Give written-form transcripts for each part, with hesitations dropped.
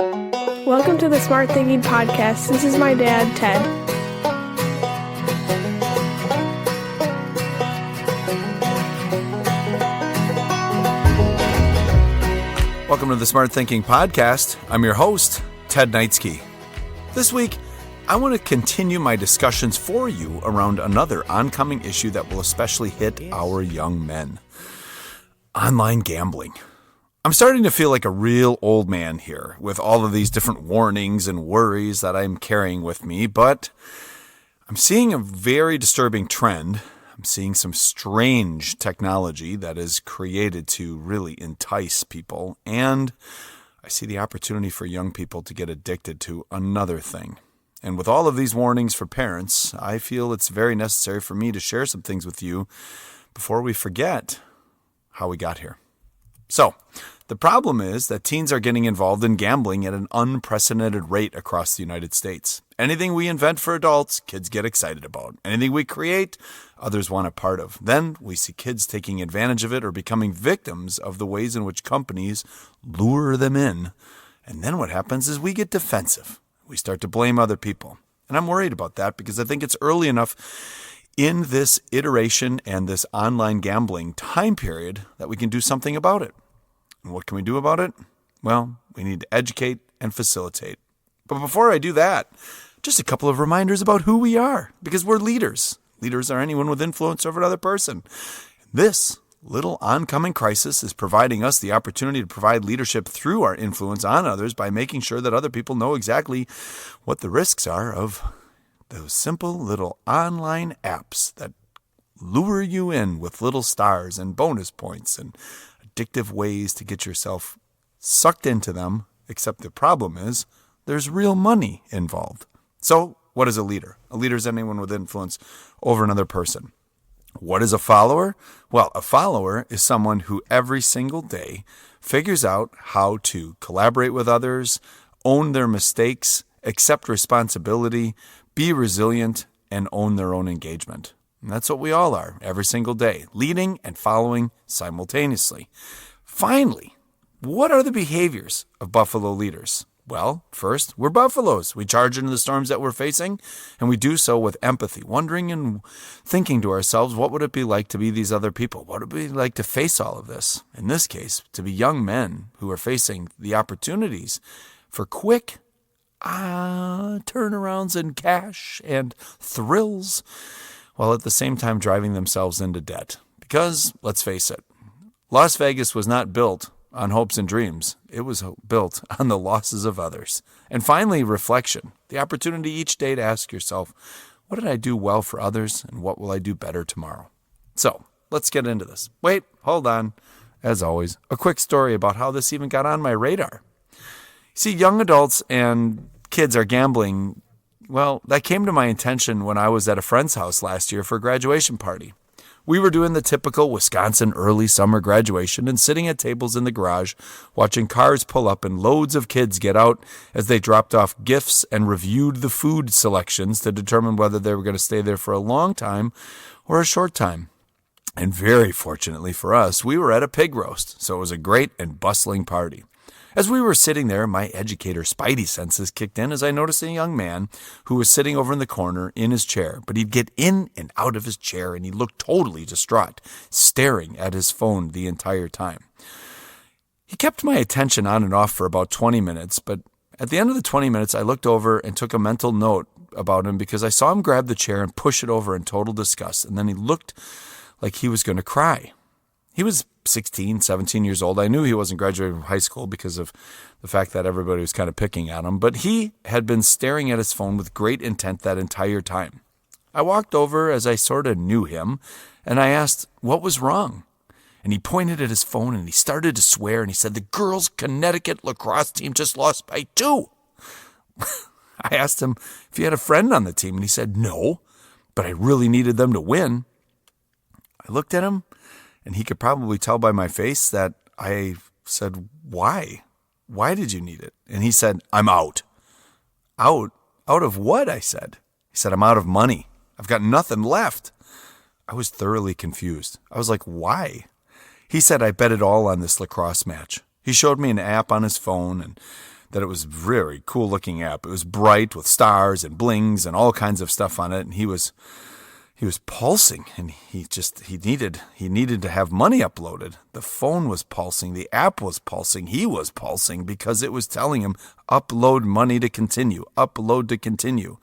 Welcome to the Smart Thinking Podcast. This is my dad, Ted. Welcome to the Smart Thinking Podcast. I'm your host, Ted Knightsky. This week, I want to continue my discussions for you around another oncoming issue that will especially hit our young men. Online gambling. I'm starting to feel like a real old man here with all of these different warnings and worries that I'm carrying with me, but I'm seeing a very disturbing trend. I'm seeing some strange technology that is created to really entice people, and I see the opportunity for young people to get addicted to another thing. And with all of these warnings for parents, I feel it's very necessary for me to share some things with you before we forget how we got here. So, the problem is that teens are getting involved in gambling at an unprecedented rate across the United States. Anything we invent for adults, kids get excited about. Anything we create, others want a part of. Then we see kids taking advantage of it or becoming victims of the ways in which companies lure them in. And then what happens is we get defensive. We start to blame other people. And I'm worried about that because I think it's early enough in this iteration and this online gambling time period that we can do something about it. And what can we do about it? Well, we need to educate and facilitate. But before I do that, just a couple of reminders about who we are, because we're leaders. Leaders are anyone with influence over another person. This little oncoming crisis is providing us the opportunity to provide leadership through our influence on others by making sure that other people know exactly what the risks are of those simple little online apps that lure you in with little stars and bonus points and addictive ways to get yourself sucked into them, except the problem is there's real money involved. So what is a leader? A leader is anyone with influence over another person. What is a follower? Well, a follower is someone who every single day figures out how to collaborate with others, own their mistakes, accept responsibility, be resilient, and own their own engagement. And that's what we all are every single day, leading and following simultaneously. Finally, what are the behaviors of buffalo leaders? Well, first, we're buffaloes. We charge into the storms that we're facing, and we do so with empathy, wondering and thinking to ourselves, what would it be like to be these other people? What would it be like to face all of this? In this case, to be young men who are facing the opportunities for quick turnarounds in cash and thrills, while at the same time driving themselves into debt. Because, let's face it, Las Vegas was not built on hopes and dreams. It was built on the losses of others. And finally, reflection. The opportunity each day to ask yourself, what did I do well for others, and what will I do better tomorrow? So, let's get into this. Wait, hold on. As always, a quick story about how this even got on my radar. See, young adults and kids are gambling. Well, that came to my attention when I was at a friend's house last year for a graduation party. We were doing the typical Wisconsin early summer graduation and sitting at tables in the garage, watching cars pull up and loads of kids get out as they dropped off gifts and reviewed the food selections to determine whether they were going to stay there for a long time or a short time. And very fortunately for us, we were at a pig roast, so it was a great and bustling party. As we were sitting there, my educator spidey senses kicked in as I noticed a young man who was sitting over in the corner in his chair, but he'd get in and out of his chair and he looked totally distraught, staring at his phone the entire time. He kept my attention on and off for about 20 minutes, but at the end of the 20 minutes, I looked over and took a mental note about him because I saw him grab the chair and push it over in total disgust, and then he looked like he was going to cry. He was 16, 17 years old. I knew he wasn't graduating from high school because of the fact that everybody was kind of picking at him, but he had been staring at his phone with great intent that entire time. I walked over as I sort of knew him, and I asked what was wrong. And he pointed at his phone and he started to swear, and he said, "The girls' Connecticut lacrosse team just lost by 2. I asked him if he had a friend on the team, and he said, "No, but I really needed them to win." I looked at him, and he could probably tell by my face that I said, "Why? Why did you need it?" And he said, "I'm out." Out? Out of what? I said. He said, "I'm out of money. I've got nothing left." I was thoroughly confused. I was like, "Why?" He said, "I bet it all on this lacrosse match." He showed me an app on his phone, and that it was a very cool looking app. It was bright with stars and blings and all kinds of stuff on it. And he was pulsing, and he needed to have money uploaded. The phone was pulsing. The app was pulsing. He was pulsing because it was telling him, upload money to continue, upload to continue.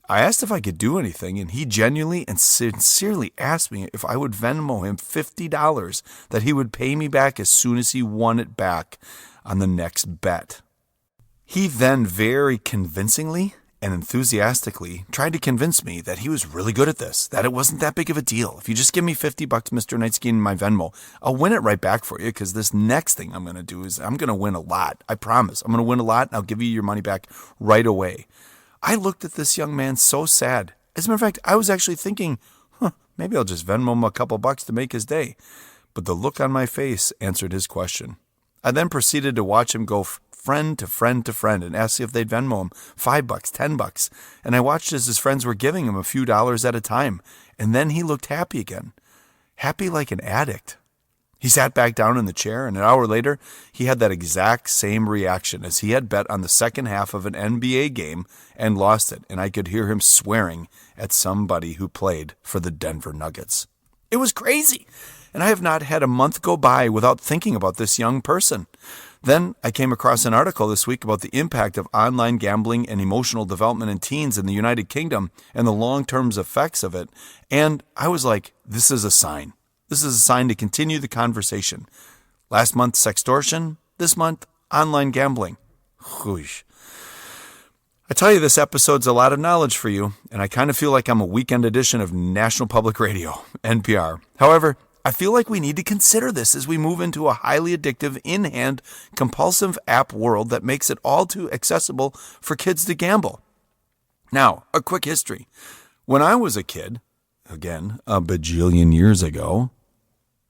I asked if I could do anything, and he genuinely and sincerely asked me if I would Venmo him $50 that he would pay me back as soon as he won it back on the next bet. He then very convincingly and enthusiastically tried to convince me that he was really good at this, that it wasn't that big of a deal. If you just give me $50, Mr. Knightsky, in my Venmo, I'll win it right back for you, because this next thing I'm going to do is I'm going to win a lot. I promise. I'm going to win a lot, and I'll give you your money back right away. I looked at this young man so sad. As a matter of fact, I was actually thinking, maybe I'll just Venmo him a couple bucks to make his day. But the look on my face answered his question. I then proceeded to watch him go friend to friend to friend and ask if they'd Venmo him $5, $10. And I watched as his friends were giving him a few dollars at a time. And then he looked happy again. Happy like an addict. He sat back down in the chair, and an hour later, he had that exact same reaction as he had bet on the second half of an NBA game and lost it, and I could hear him swearing at somebody who played for the Denver Nuggets. It was crazy, and I have not had a month go by without thinking about this young person. Then I came across an article this week about the impact of online gambling and emotional development in teens in the United Kingdom and the long-term effects of it, and I was like, this is a sign. This is a sign to continue the conversation. Last month, sextortion. This month, online gambling. Whoosh. I tell you, this episode's a lot of knowledge for you, and I kind of feel like I'm a weekend edition of National Public Radio, NPR. However, I feel like we need to consider this as we move into a highly addictive, in-hand, compulsive app world that makes it all too accessible for kids to gamble. Now, a quick history. When I was a kid, again, a bajillion years ago,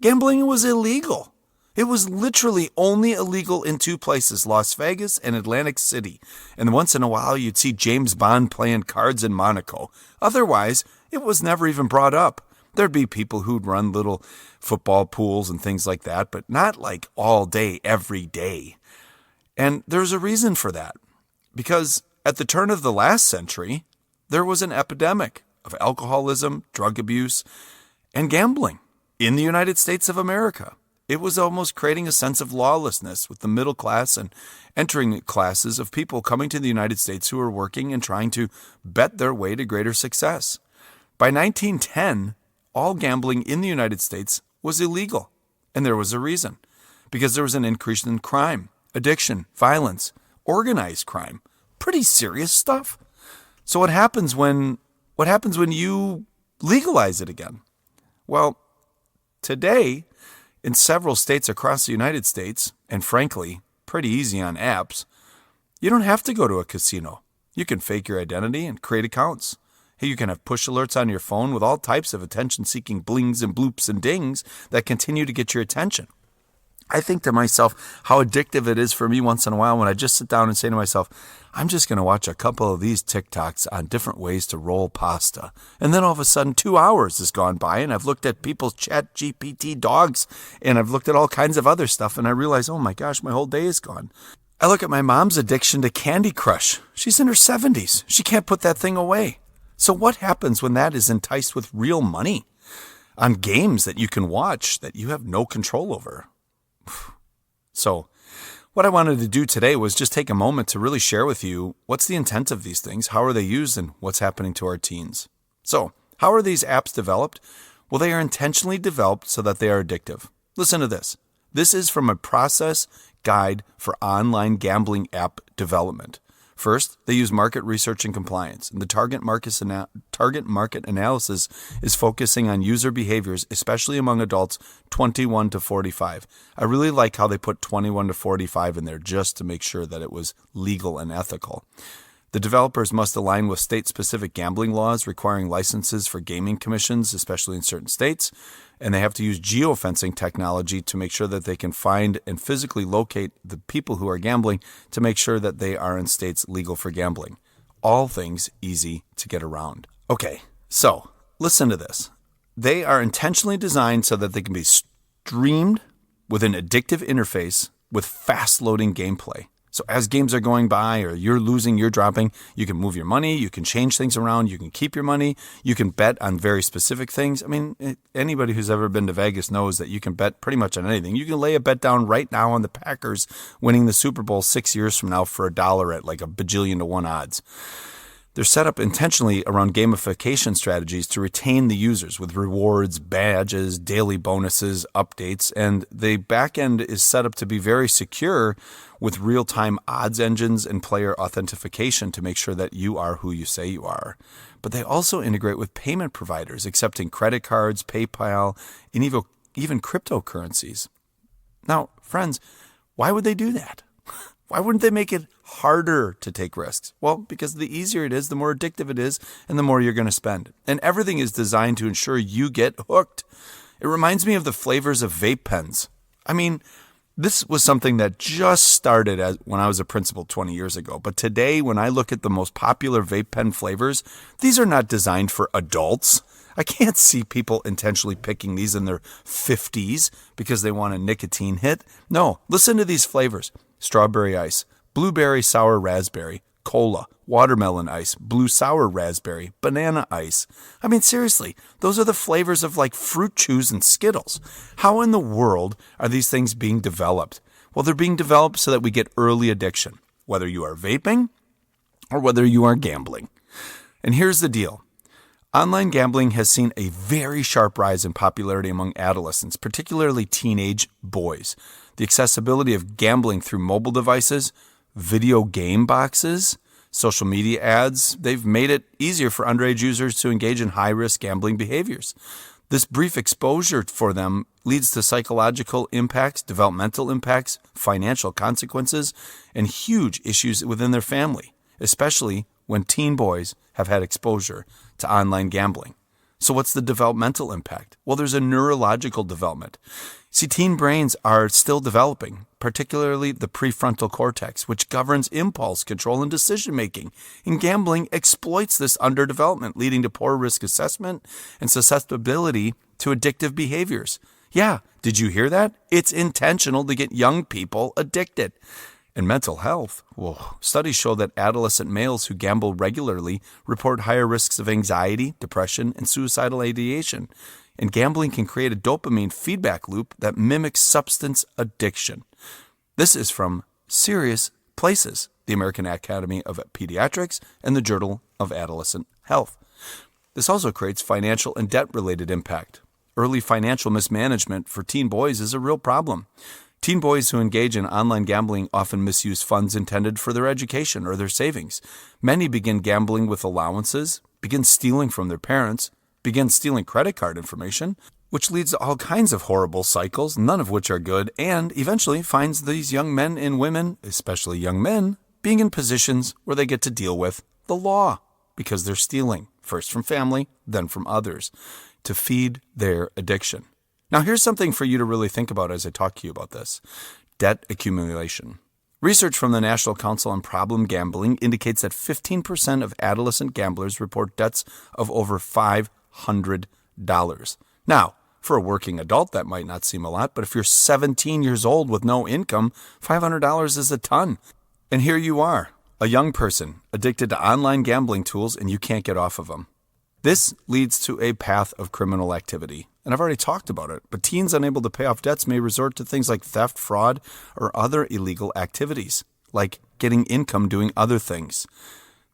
gambling was illegal. It was literally only illegal in two places, Las Vegas and Atlantic City. And once in a while, you'd see James Bond playing cards in Monaco. Otherwise, it was never even brought up. There'd be people who'd run little football pools and things like that, but not like all day, every day. And there's a reason for that. Because at the turn of the last century, there was an epidemic of alcoholism, drug abuse, and gambling in the United States of America. It was almost creating a sense of lawlessness with the middle class and entering classes of people coming to the United States who were working and trying to bet their way to greater success. By 1910, all gambling in the United States was illegal. And there was a reason. Because there was an increase in crime, addiction, violence, organized crime. Pretty serious stuff. So what happens when you legalize it again? Well, today, in several states across the United States, and frankly, pretty easy on apps, you don't have to go to a casino. You can fake your identity and create accounts. Hey, you can have push alerts on your phone with all types of attention-seeking blings and bloops and dings that continue to get your attention. I think to myself how addictive it is for me once in a while when I just sit down and say to myself, I'm just going to watch a couple of these TikToks on different ways to roll pasta. And then all of a sudden 2 hours has gone by and I've looked at people's ChatGPT dogs and I've looked at all kinds of other stuff and I realize, oh my gosh, my whole day is gone. I look at my mom's addiction to Candy Crush. She's in her 70s. She can't put that thing away. So what happens when that is enticed with real money on games that you can watch that you have no control over? So what I wanted to do today was just take a moment to really share with you what's the intent of these things, how are they used, and what's happening to our teens. So how are these apps developed? Well, they are intentionally developed so that they are addictive. Listen to this. This is from a process guide for online gambling app development. First, they use market research and compliance, and the target market analysis is focusing on user behaviors, especially among adults 21 to 45. I really like how they put 21 to 45 in there just to make sure that it was legal and ethical. The developers must align with state-specific gambling laws requiring licenses for gaming commissions, especially in certain states, and they have to use geofencing technology to make sure that they can find and physically locate the people who are gambling to make sure that they are in states legal for gambling. All things easy to get around. Okay, so listen to this. They are intentionally designed so that they can be streamed with an addictive interface with fast-loading gameplay. So as games are going by or you're losing, you're dropping, you can move your money, you can change things around, you can keep your money, you can bet on very specific things. I mean, anybody who's ever been to Vegas knows that you can bet pretty much on anything. You can lay a bet down right now on the Packers winning the Super Bowl 6 years from now for $1 at like a bajillion to 1 odds. They're set up intentionally around gamification strategies to retain the users with rewards, badges, daily bonuses, updates, and the back end is set up to be very secure with real-time odds engines and player authentication to make sure that you are who you say you are. But they also integrate with payment providers, accepting credit cards, PayPal, and even cryptocurrencies. Now, friends, why would they do that? Why wouldn't they make it harder to take risks? Well, because the easier it is, the more addictive it is, and the more you're going to spend. And everything is designed to ensure you get hooked. It reminds me of the flavors of vape pens. I mean, this was something that just started when I was a principal 20 years ago. But today, when I look at the most popular vape pen flavors, these are not designed for adults. I can't see people intentionally picking these in their 50s because they want a nicotine hit. No, listen to these flavors. Strawberry ice, blueberry sour raspberry, cola, watermelon ice, blue sour raspberry, banana ice. I mean, seriously, those are the flavors of like Fruit Chews and Skittles. How in the world are these things being developed? Well, they're being developed so that we get early addiction, whether you are vaping or whether you are gambling. And here's the deal. Online gambling has seen a very sharp rise in popularity among adolescents, particularly teenage boys. The accessibility of gambling through mobile devices, video game boxes, social media ads, they've made it easier for underage users to engage in high-risk gambling behaviors. This brief exposure for them leads to psychological impacts, developmental impacts, financial consequences, and huge issues within their family, especially when teen boys have had exposure to online gambling. So what's the developmental impact? Well, there's a neurological development. See, teen brains are still developing, particularly the prefrontal cortex, which governs impulse control and decision-making. And gambling exploits this underdevelopment, leading to poor risk assessment and susceptibility to addictive behaviors. Yeah, did you hear that? It's intentional to get young people addicted. And mental health, whoa, studies show that adolescent males who gamble regularly report higher risks of anxiety, depression, and suicidal ideation. And gambling can create a dopamine feedback loop that mimics substance addiction. This is from Serious Places, the American Academy of Pediatrics, and the Journal of Adolescent Health. This also creates financial and debt-related impact. Early financial mismanagement for teen boys is a real problem. Teen boys who engage in online gambling often misuse funds intended for their education or their savings. Many begin gambling with allowances, begin stealing from their parents, begin stealing credit card information, which leads to all kinds of horrible cycles, none of which are good, and eventually finds these young men and women, especially young men, being in positions where they get to deal with the law because they're stealing, first from family, then from others, to feed their addiction. Now, here's something for you to really think about as I talk to you about this. Debt accumulation. Research from the National Council on Problem Gambling indicates that 15% of adolescent gamblers report debts of over $500. Now, for a working adult, that might not seem a lot, but if you're 17 years old with no income, $500 is a ton. And here you are, a young person addicted to online gambling tools, and you can't get off of them. This leads to a path of criminal activity. And I've already talked about it, but teens unable to pay off debts may resort to things like theft, fraud, or other illegal activities, like getting income doing other things.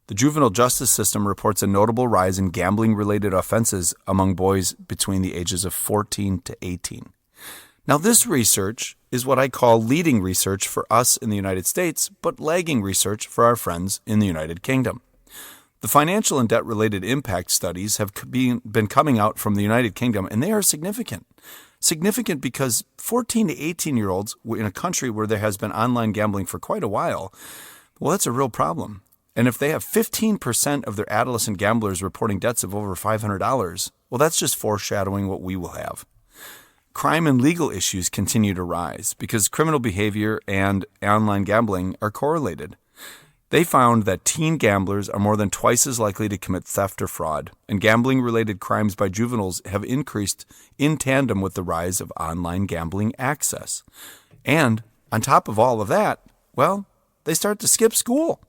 The juvenile justice system reports a notable rise in gambling-related offenses among boys between the ages of 14 to 18. Now, this research is what I call leading research for us in the United States, but lagging research for our friends in the United Kingdom. The financial and debt-related impact studies have been coming out from the United Kingdom, and they are significant. Significant because 14 to 18-year-olds in a country where there has been online gambling for quite a while, well, that's a real problem. And if they have 15% of their adolescent gamblers reporting debts of over $500, well, that's just foreshadowing what we will have. Crime and legal issues continue to rise because criminal behavior and online gambling are correlated. They found that teen gamblers are more than twice as likely to commit theft or fraud, and gambling-related crimes by juveniles have increased in tandem with the rise of online gambling access. And on top of all of that, well, they start to skip school,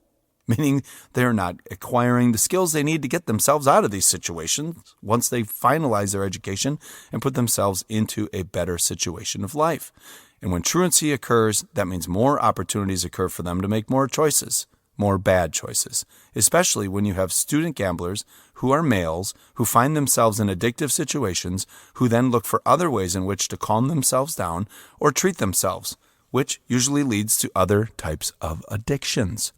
meaning they're not acquiring the skills they need to get themselves out of these situations once they finalize their education and put themselves into a better situation of life. And when truancy occurs, that means more opportunities occur for them to make more choices, more bad choices, especially when you have student gamblers who are males who find themselves in addictive situations, who then look for other ways in which to calm themselves down or treat themselves, which usually leads to other types of addictions.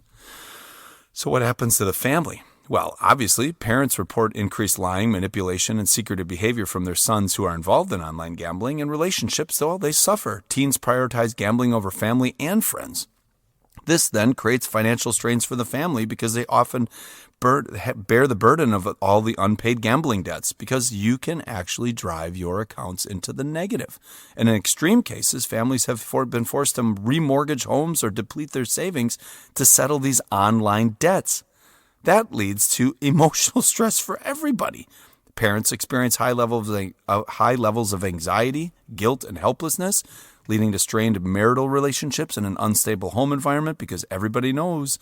So what happens to the family? Well, obviously, parents report increased lying, manipulation, and secretive behavior from their sons who are involved in online gambling, and relationships, though, they suffer. Teens prioritize gambling over family and friends. This then creates financial strains for the family because they often bear the burden of all the unpaid gambling debts, because you can actually drive your accounts into the negative. And in extreme cases, families have been forced to remortgage homes or deplete their savings to settle these online debts. That leads to emotional stress for everybody. Parents experience high levels of anxiety, guilt, and helplessness, leading to strained marital relationships and an unstable home environment, because everybody knows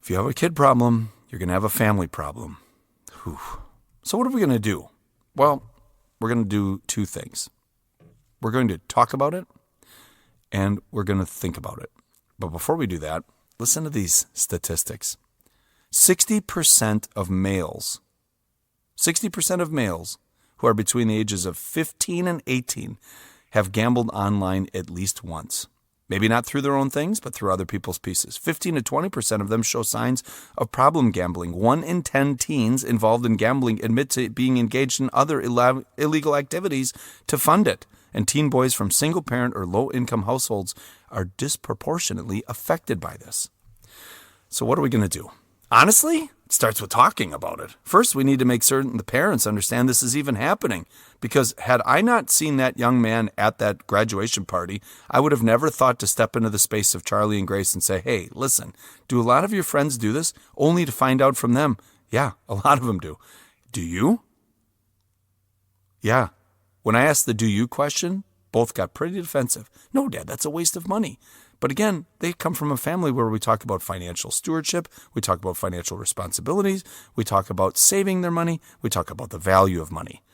if you have a kid problem, you're going to have a family problem. Whew. So what are we going to do? Well, we're going to do two things. We're going to talk about it, and we're going to think about it. But before we do that, listen to these statistics. 60% of males who are between the ages of 15 and 18 have gambled online at least once. Maybe not through their own things, but through other people's pieces. 15 to 20% of them show signs of problem gambling. 1 in 10 teens involved in gambling admit to being engaged in other illegal activities to fund it. And teen boys from single-parent or low-income households are disproportionately affected by this. So what are we going to do? Honestly, it starts with talking about it. First, we need to make certain the parents understand this is even happening. Because had I not seen that young man at that graduation party, I would have never thought to step into the space of Charlie and Grace and say, hey, listen, do a lot of your friends do this? Only to find out from them, yeah, a lot of them do. Do you? Yeah. When I asked the do you question, both got pretty defensive. No, Dad, that's a waste of money. But again, they come from a family where we talk about financial stewardship, we talk about financial responsibilities, we talk about saving their money, we talk about the value of money.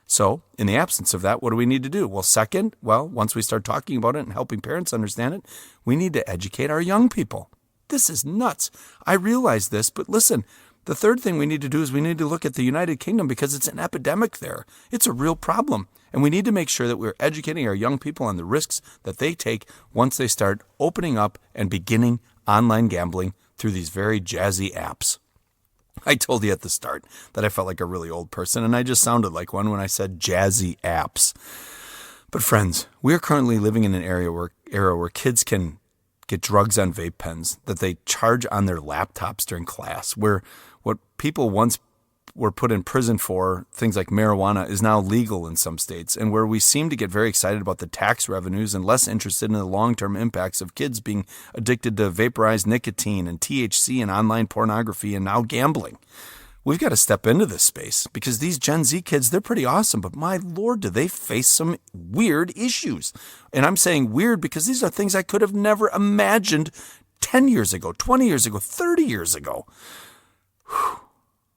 So, in the absence of that, what do we need to do? Well, second, once we start talking about it and helping parents understand it, we need to educate our young people. This is nuts. I realize this, but listen, the third thing we need to do is we need to look at the United Kingdom, because it's an epidemic there. It's a real problem. And we need to make sure that we're educating our young people on the risks that they take once they start opening up and beginning online gambling through these very jazzy apps. I told you at the start that I felt like a really old person, and I just sounded like one when I said jazzy apps. But friends, we are currently living in an era where kids can get drugs on vape pens that they charge on their laptops during class, where what people once were put in prison for, things like marijuana, is now legal in some states, and where we seem to get very excited about the tax revenues and less interested in the long-term impacts of kids being addicted to vaporized nicotine and THC and online pornography and now gambling. We've got to step into this space, because these Gen Z kids, they're pretty awesome, but my Lord, do they face some weird issues. And I'm saying weird because these are things I could have never imagined 10 years ago, 20 years ago, 30 years ago. Whew.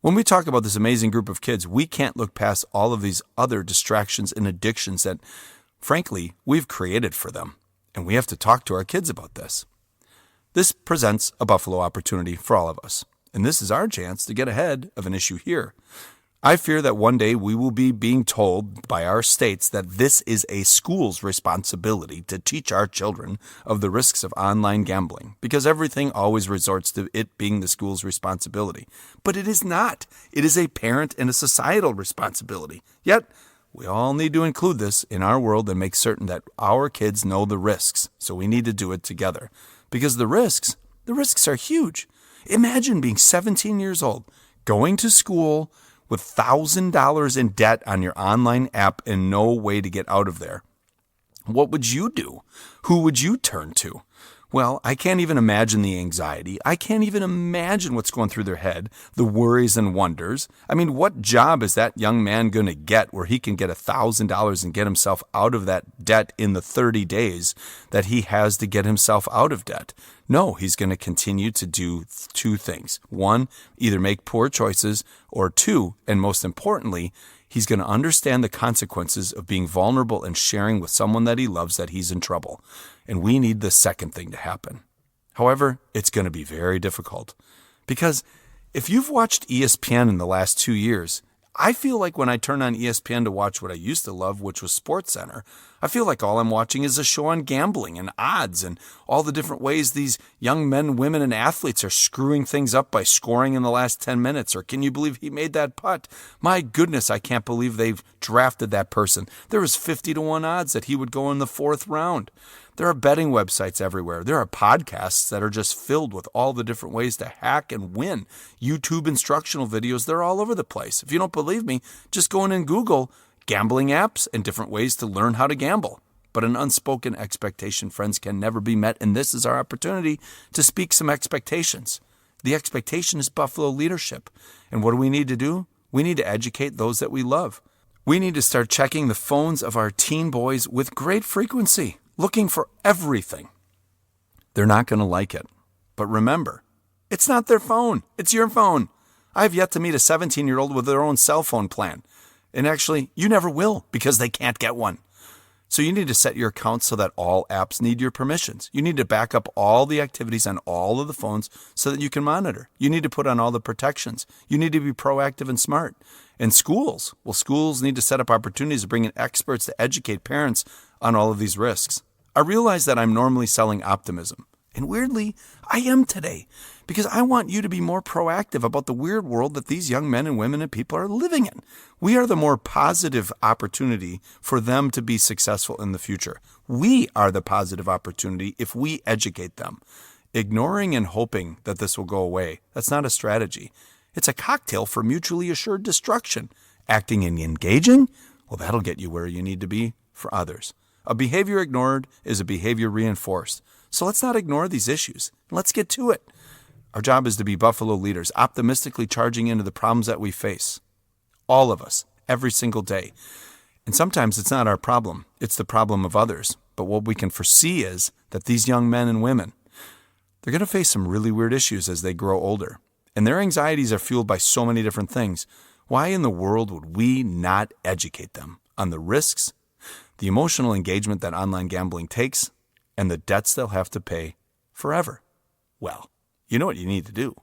When we talk about this amazing group of kids, we can't look past all of these other distractions and addictions that, frankly, we've created for them. And we have to talk to our kids about this. This presents a Buffalo opportunity for all of us. And this is our chance to get ahead of an issue here. I fear that one day we will be being told by our states that this is a school's responsibility to teach our children of the risks of online gambling, because everything always resorts to it being the school's responsibility. But it is not. It is a parent and a societal responsibility. Yet, we all need to include this in our world and make certain that our kids know the risks. So we need to do it together. Because the risks are huge. Imagine being 17 years old, going to school with $1,000 in debt on your online app and no way to get out of there. What would you do? Who would you turn to? Well, I can't even imagine the anxiety. I can't even imagine what's going through their head, the worries and wonders. I mean, what job is that young man going to get where he can get $1,000 and get himself out of that debt in the 30 days that he has to get himself out of debt? No, he's going to continue to do two things. One, either make poor choices, or two, and most importantly, he's going to understand the consequences of being vulnerable and sharing with someone that he loves that he's in trouble. And we need the second thing to happen. However, it's going to be very difficult. Because if you've watched ESPN in the last 2 years, I feel like when I turn on ESPN to watch what I used to love, which was SportsCenter, I feel like all I'm watching is a show on gambling and odds and all the different ways these young men, women, and athletes are screwing things up by scoring in the last 10 minutes. Or can you believe he made that putt? My goodness, I can't believe they've drafted that person. There was 50-1 odds that he would go in the fourth round. There are betting websites everywhere. There are podcasts that are just filled with all the different ways to hack and win. YouTube instructional videos, they're all over the place. If you don't believe me, just go in and Google gambling apps and different ways to learn how to gamble. But an unspoken expectation, friends, can never be met, and this is our opportunity to speak some expectations. The expectation is Buffalo leadership. And what do we need to do? We need to educate those that we love. We need to start checking the phones of our teen boys with great frequency, looking for everything. They're not going to like it. But remember, it's not their phone. It's your phone. I have yet to meet a 17-year-old with their own cell phone plan. And actually, you never will because they can't get one. So you need to set your account so that all apps need your permissions. You need to back up all the activities on all of the phones so that you can monitor. You need to put on all the protections. You need to be proactive and smart. And schools need to set up opportunities to bring in experts to educate parents on all of these risks. I realize that I'm normally selling optimism. And weirdly, I am today, because I want you to be more proactive about the weird world that these young men and women and people are living in. We are the more positive opportunity for them to be successful in the future. We are the positive opportunity if we educate them. Ignoring and hoping that this will go away, that's not a strategy. It's a cocktail for mutually assured destruction. Acting and engaging, well, that'll get you where you need to be for others. A behavior ignored is a behavior reinforced. So let's not ignore these issues. Let's get to it. Our job is to be Buffalo leaders, optimistically charging into the problems that we face. All of us, every single day. And sometimes it's not our problem. It's the problem of others. But what we can foresee is that these young men and women, they're going to face some really weird issues as they grow older. And their anxieties are fueled by so many different things. Why in the world would we not educate them on the risks, the emotional engagement that online gambling takes, and the debts they'll have to pay forever? Well, you know what you need to do.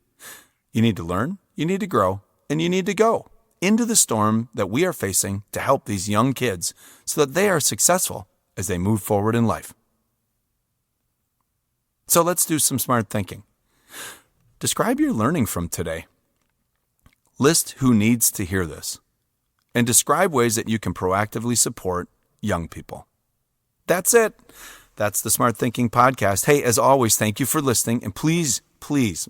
You need to learn, you need to grow, and you need to go into the storm that we are facing to help these young kids so that they are successful as they move forward in life. So let's do some smart thinking. Describe your learning from today. List who needs to hear this. And describe ways that you can proactively support young people. That's it. That's the Smart Thinking Podcast. Hey, as always, thank you for listening. And please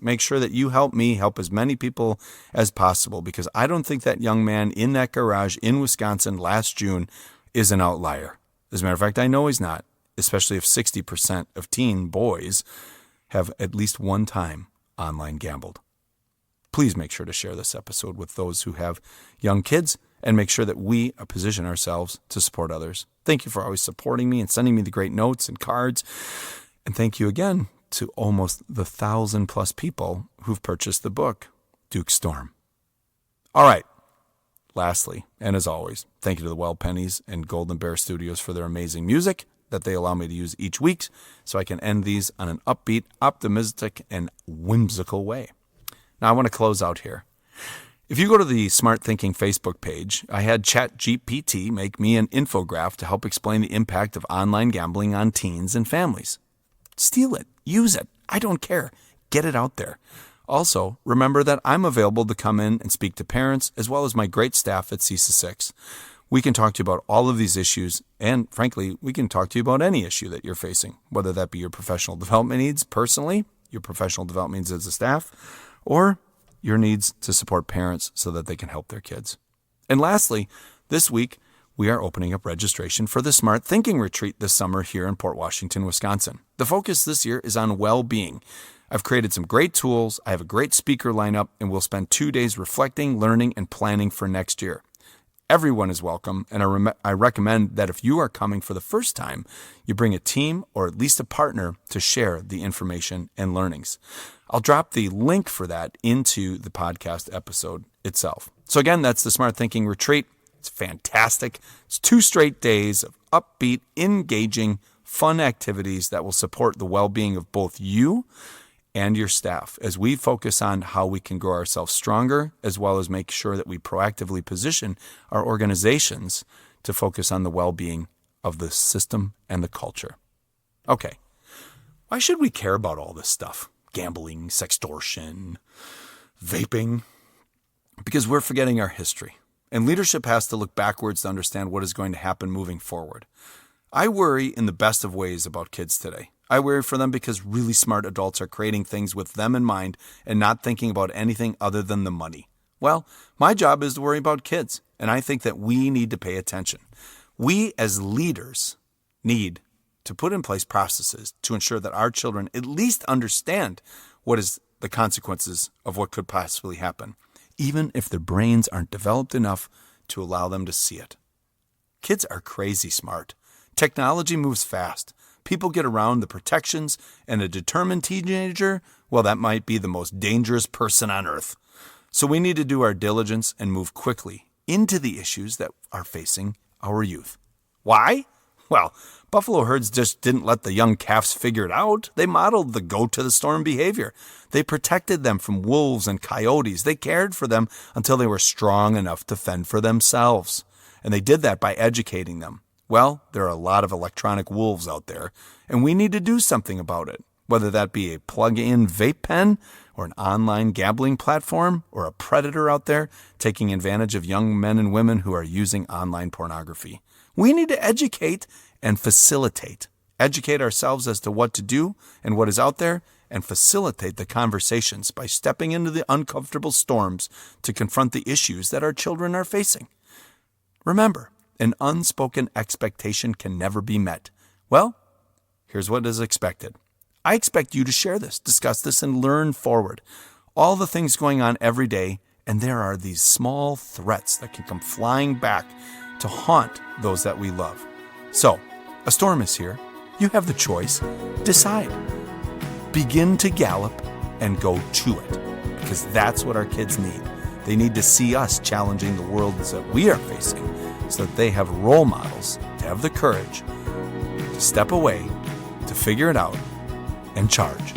make sure that you help me help as many people as possible, because I don't think that young man in that garage in Wisconsin last June is an outlier. As a matter of fact, I know he's not, especially if 60% of teen boys have at least one time online gambled. Please make sure to share this episode with those who have young kids, and make sure that we position ourselves to support others. Thank you for always supporting me and sending me the great notes and cards. And thank you again to almost the 1,000+ people who've purchased the book, Duke Storm. All right. Lastly, and as always, thank you to the Well Pennies and Golden Bear Studios for their amazing music that they allow me to use each week, so I can end these on an upbeat, optimistic, and whimsical way. Now I want to close out here. If you go to the Smart Thinking Facebook page, I had ChatGPT make me an infographic to help explain the impact of online gambling on teens and families. Steal it. Use it. I don't care. Get it out there. Also, remember that I'm available to come in and speak to parents as well as my great staff at CESA 6. We can talk to you about all of these issues, and frankly, we can talk to you about any issue that you're facing, whether that be your professional development needs personally, your professional development needs as a staff, or your needs to support parents so that they can help their kids. And lastly, this week, we are opening up registration for the Smart Thinking Retreat this summer here in Port Washington, Wisconsin. The focus this year is on well-being. I've created some great tools, I have a great speaker lineup, and we'll spend 2 days reflecting, learning, and planning for next year. Everyone is welcome, and I recommend that if you are coming for the first time, you bring a team or at least a partner to share the information and learnings. I'll drop the link for that into the podcast episode itself. So again, that's the Smart Thinking Retreat. It's fantastic. It's 2 straight days of upbeat, engaging, fun activities that will support the well-being of both you and your staff as we focus on how we can grow ourselves stronger, as well as make sure that we proactively position our organizations to focus on the well-being of the system and the culture. Okay, why should we care about all this stuff? Gambling, sextortion, vaping? Because we're forgetting our history, and leadership has to look backwards to understand what is going to happen moving forward. I worry in the best of ways about kids today. I worry for them because really smart adults are creating things with them in mind and not thinking about anything other than the money. Well, my job is to worry about kids, and I think that we need to pay attention. We as leaders need to put in place processes to ensure that our children at least understand what is the consequences of what could possibly happen, even if their brains aren't developed enough to allow them to see it. Kids are crazy smart. Technology moves fast. People get around the protections, and a determined teenager, well, that might be the most dangerous person on earth. So we need to do our diligence and move quickly into the issues that are facing our youth. Why? Well, buffalo herds just didn't let the young calves figure it out. They modeled the go-to-the-storm behavior. They protected them from wolves and coyotes. They cared for them until they were strong enough to fend for themselves. And they did that by educating them. Well, there are a lot of electronic wolves out there, and we need to do something about it, whether that be a plug-in vape pen or an online gambling platform or a predator out there taking advantage of young men and women who are using online pornography. We need to educate and facilitate. Educate ourselves as to what to do and what is out there, and facilitate the conversations by stepping into the uncomfortable storms to confront the issues that our children are facing. Remember, an unspoken expectation can never be met. Well, here's what is expected. I expect you to share this, discuss this, and learn forward. All the things going on every day, and there are these small threats that can come flying back to haunt those that we love. So, a storm is here. You have the choice. Decide. Begin to gallop and go to it, because that's what our kids need. They need to see us challenging the worlds that we are facing, so that they have role models to have the courage to step away, to figure it out, and charge.